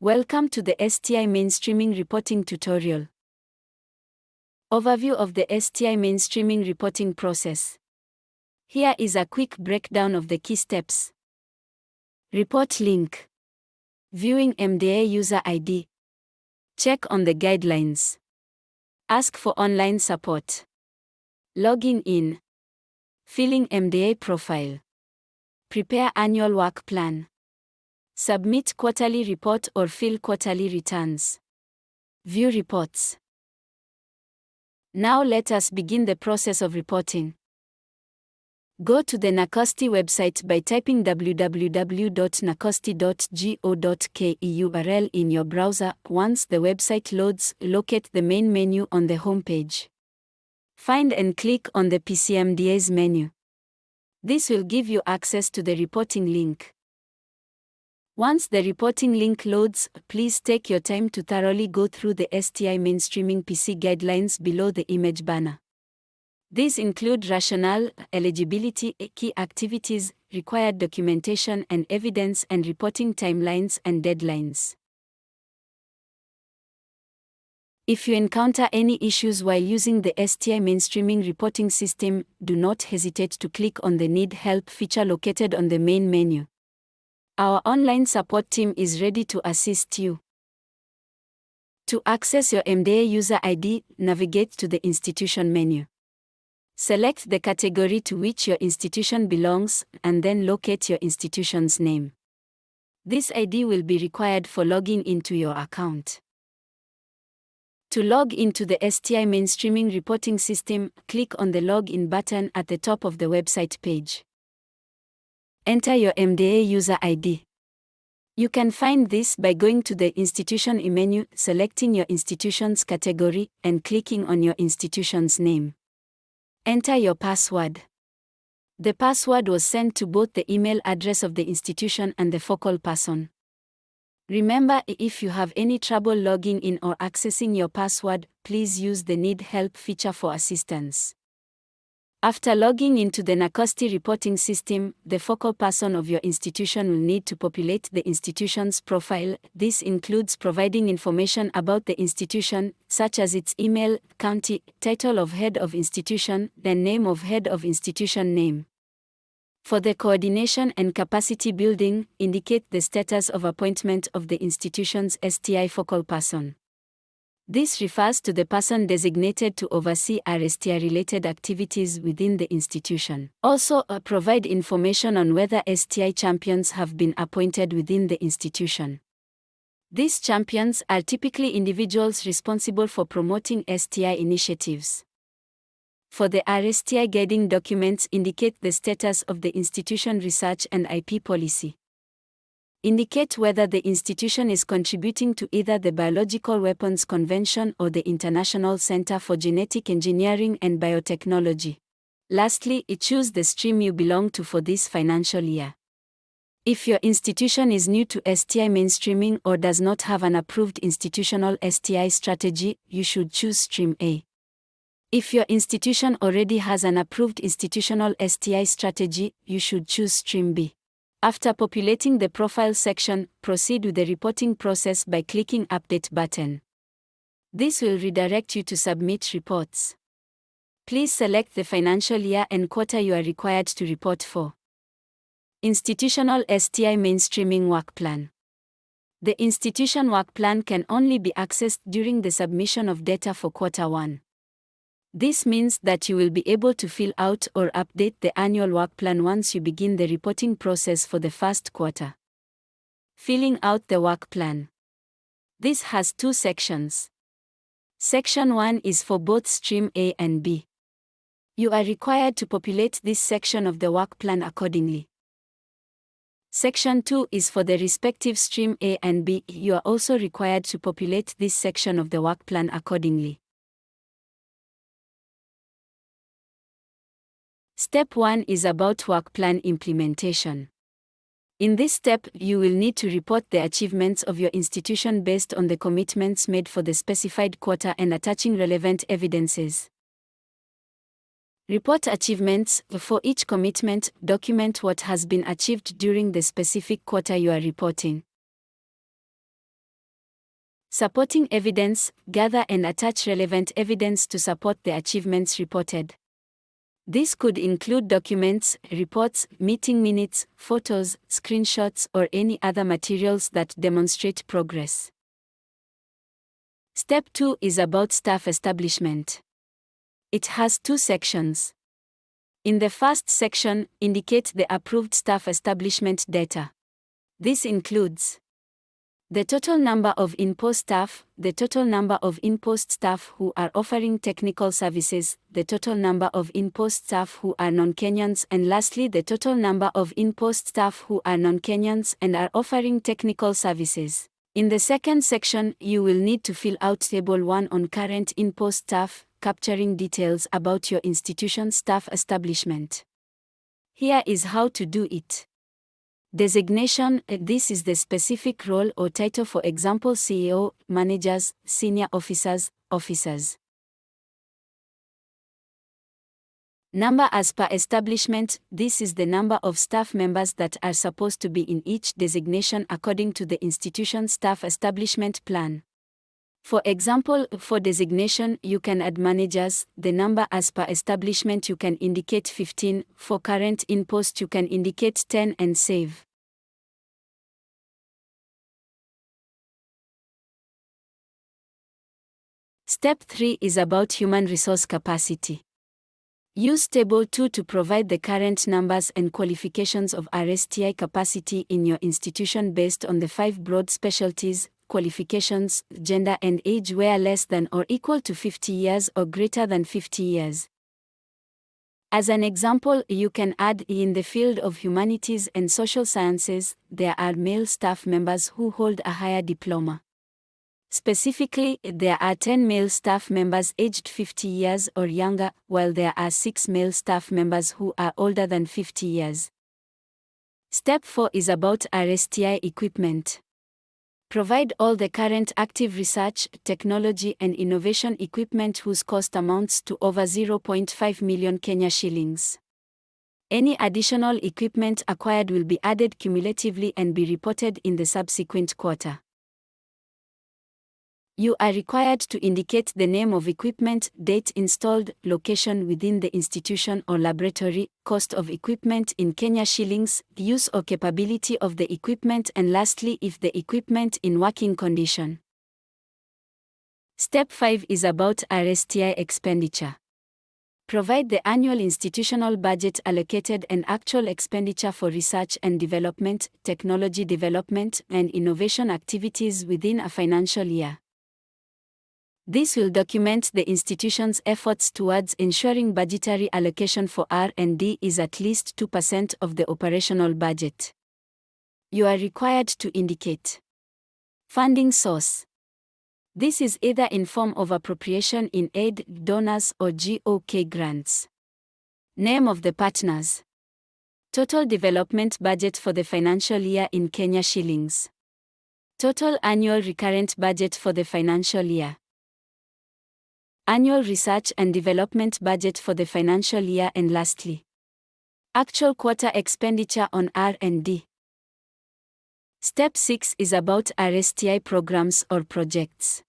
Welcome to the STI Mainstreaming Reporting tutorial. Overview of the STI Mainstreaming Reporting process. Here is a quick breakdown of the key steps. Report link. Viewing MDA user ID. Check on the guidelines. Ask for online support. Logging in. Filling MDA profile. Prepare annual work plan. Submit quarterly report or fill quarterly returns. View reports. Now let us begin the process of reporting. Go to the NACOSTI website by typing www.nacosti.go.ke URL in your browser. Once the website loads, locate the main menu on the homepage. Find and click on the PCMDA's menu. This will give you access to the reporting link. Once the reporting link loads, please take your time to thoroughly go through the STI Mainstreaming PC guidelines below the image banner. These include rationale, eligibility, key activities, required documentation and evidence, and reporting timelines and deadlines. If you encounter any issues while using the STI Mainstreaming reporting system, do not hesitate to click on the Need Help feature located on the main menu. Our online support team is ready to assist you. To access your MDA user ID, navigate to the Institution menu. Select the category to which your institution belongs, and then locate your institution's name. This ID will be required for logging into your account. To log into the STI Mainstreaming reporting system, click on the Login button at the top of the website page. Enter your MDA user ID. You can find this by going to the Institution menu, selecting your institution's category, and clicking on your institution's name. Enter your password. The password was sent to both the email address of the institution and the focal person. Remember, if you have any trouble logging in or accessing your password, please use the Need Help feature for assistance. After logging into the NACOSTI reporting system, the focal person of your institution will need to populate the institution's profile. This includes providing information about the institution, such as its email, county, title of head of institution, then name of head of institution name. For the coordination and capacity building, indicate the status of appointment of the institution's STI focal person. This refers to the person designated to oversee STI-related activities within the institution. Also, provide information on whether STI champions have been appointed within the institution. These champions are typically individuals responsible for promoting STI initiatives. For the STI guiding documents, indicate the status of the institution research and IP policy. Indicate whether the institution is contributing to either the Biological Weapons Convention or the International Center for Genetic Engineering and Biotechnology. Lastly, choose the stream you belong to for this financial year. If your institution is new to STI Mainstreaming or does not have an approved institutional STI strategy, you should choose Stream A. If your institution already has an approved institutional STI strategy, you should choose Stream B. After populating the profile section, proceed with the reporting process by clicking Update button. This will redirect you to submit reports. Please select the financial year and quarter you are required to report for. Institutional STI Mainstreaming Work Plan. The institution work plan can only be accessed during the submission of data for Quarter 1. This means that you will be able to fill out or update the annual work plan once you begin the reporting process for the first quarter. Filling out the work plan. This has two sections. Section 1 is for both Stream A and B. You are required to populate this section of the work plan accordingly. Section 2 is for the respective Stream A and B. You are also required to populate this section of the work plan accordingly. Step 1 is about work plan implementation. In this step, you will need to report the achievements of your institution based on the commitments made for the specified quarter and attaching relevant evidences. Report achievements. For each commitment, document what has been achieved during the specific quarter you are reporting. Supporting evidence, gather and attach relevant evidence to support the achievements reported. This could include documents, reports, meeting minutes, photos, screenshots, or any other materials that demonstrate progress. Step 2 is about staff establishment. It has 2 sections. In the first section, indicate the approved staff establishment data. This includes the total number of in-post staff, the total number of in-post staff who are offering technical services, the total number of in-post staff who are non-Kenyans, and lastly the total number of in-post staff who are non-Kenyans and are offering technical services. In the second section, you will need to fill out Table 1 on current in-post staff, capturing details about your institution's staff establishment. Here is how to do it. Designation: this is the specific role or title, for example CEO, managers, senior officers, officers. Number as per establishment: this is the number of staff members that are supposed to be in each designation according to the institution's staff establishment plan. For example, for designation, you can add managers, the number as per establishment you can indicate 15, for current in-post you can indicate 10 and save. Step 3 is about human resource capacity. Use Table 2 to provide the current numbers and qualifications of STI capacity in your institution based on the 5 broad specialties, qualifications, gender and age where less than or equal to 50 years or greater than 50 years. As an example, you can add in the field of humanities and social sciences, there are male staff members who hold a higher diploma. Specifically, there are 10 male staff members aged 50 years or younger, while there are 6 male staff members who are older than 50 years. Step 4 is about STI equipment. Provide all the current active research, technology and innovation equipment whose cost amounts to over 0.5 million Kenya shillings. Any additional equipment acquired will be added cumulatively and be reported in the subsequent quarter. You are required to indicate the name of equipment, date installed, location within the institution or laboratory, cost of equipment in Kenya shillings, use or capability of the equipment, and lastly if the equipment in working condition. Step 5 is about STI expenditure. Provide the annual institutional budget allocated and actual expenditure for research and development, technology development, and innovation activities within a financial year. This will document the institution's efforts towards ensuring budgetary allocation for R&D is at least 2% of the operational budget. You are required to indicate funding source. This is either in form of appropriation in aid, donors, or GOK grants. Name of the partners. Total development budget for the financial year in Kenya shillings. Total annual recurrent budget for the financial year. Annual research and development budget for the financial year, and lastly, actual quarter expenditure on R&D. Step 6 is about STI programs or projects.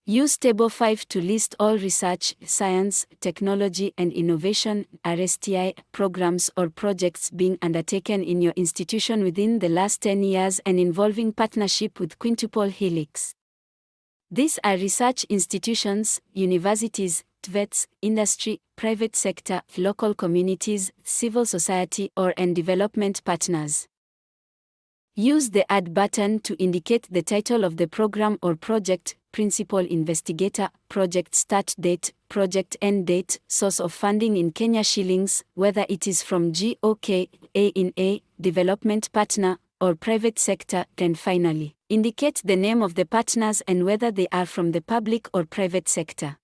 Use Table 5 to list all research, science, technology and innovation STI programs or projects being undertaken in your institution within the last 10 years and involving partnership with quintuple helix. These are research institutions, universities, TVETs, industry, private sector, local communities, civil society and development partners. Use the Add button to indicate the title of the program or project, principal investigator, project start date, project end date, source of funding in Kenya shillings, whether it is from GOK, A, development partner, or private sector, and finally, indicate the name of the partners and whether they are from the public or private sector.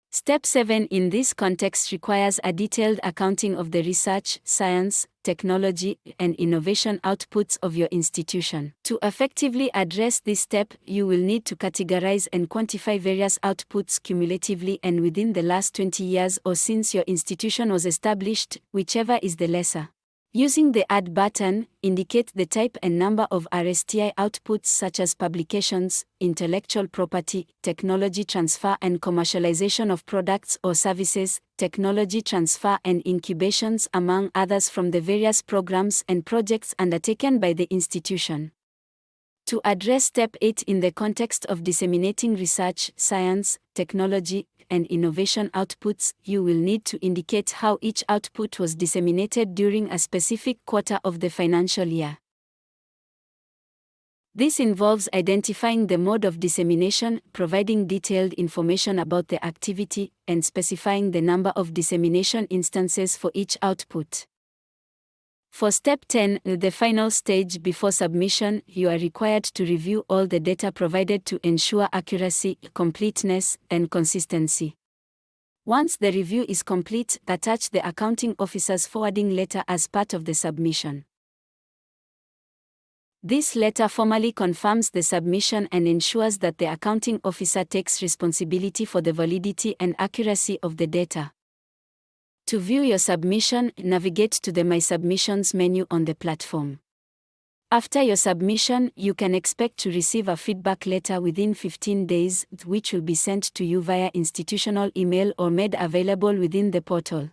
Step 7 in this context requires a detailed accounting of the research, science, technology, and innovation outputs of your institution. To effectively address this step, you will need to categorize and quantify various outputs cumulatively and within the last 20 years or since your institution was established, whichever is the lesser. Using the Add button, indicate the type and number of STI outputs such as publications, intellectual property, technology transfer and commercialization of products or services, technology transfer and incubations among others from the various programs and projects undertaken by the institution. To address Step 8 in the context of disseminating research, science, technology, and innovation outputs, you will need to indicate how each output was disseminated during a specific quarter of the financial year. This involves identifying the mode of dissemination, providing detailed information about the activity, and specifying the number of dissemination instances for each output. For Step 10, the final stage before submission, you are required to review all the data provided to ensure accuracy, completeness, and consistency. Once the review is complete, attach the accounting officer's forwarding letter as part of the submission. This letter formally confirms the submission and ensures that the accounting officer takes responsibility for the validity and accuracy of the data. To view your submission, navigate to the My Submissions menu on the platform. After your submission, you can expect to receive a feedback letter within 15 days, which will be sent to you via institutional email or made available within the portal.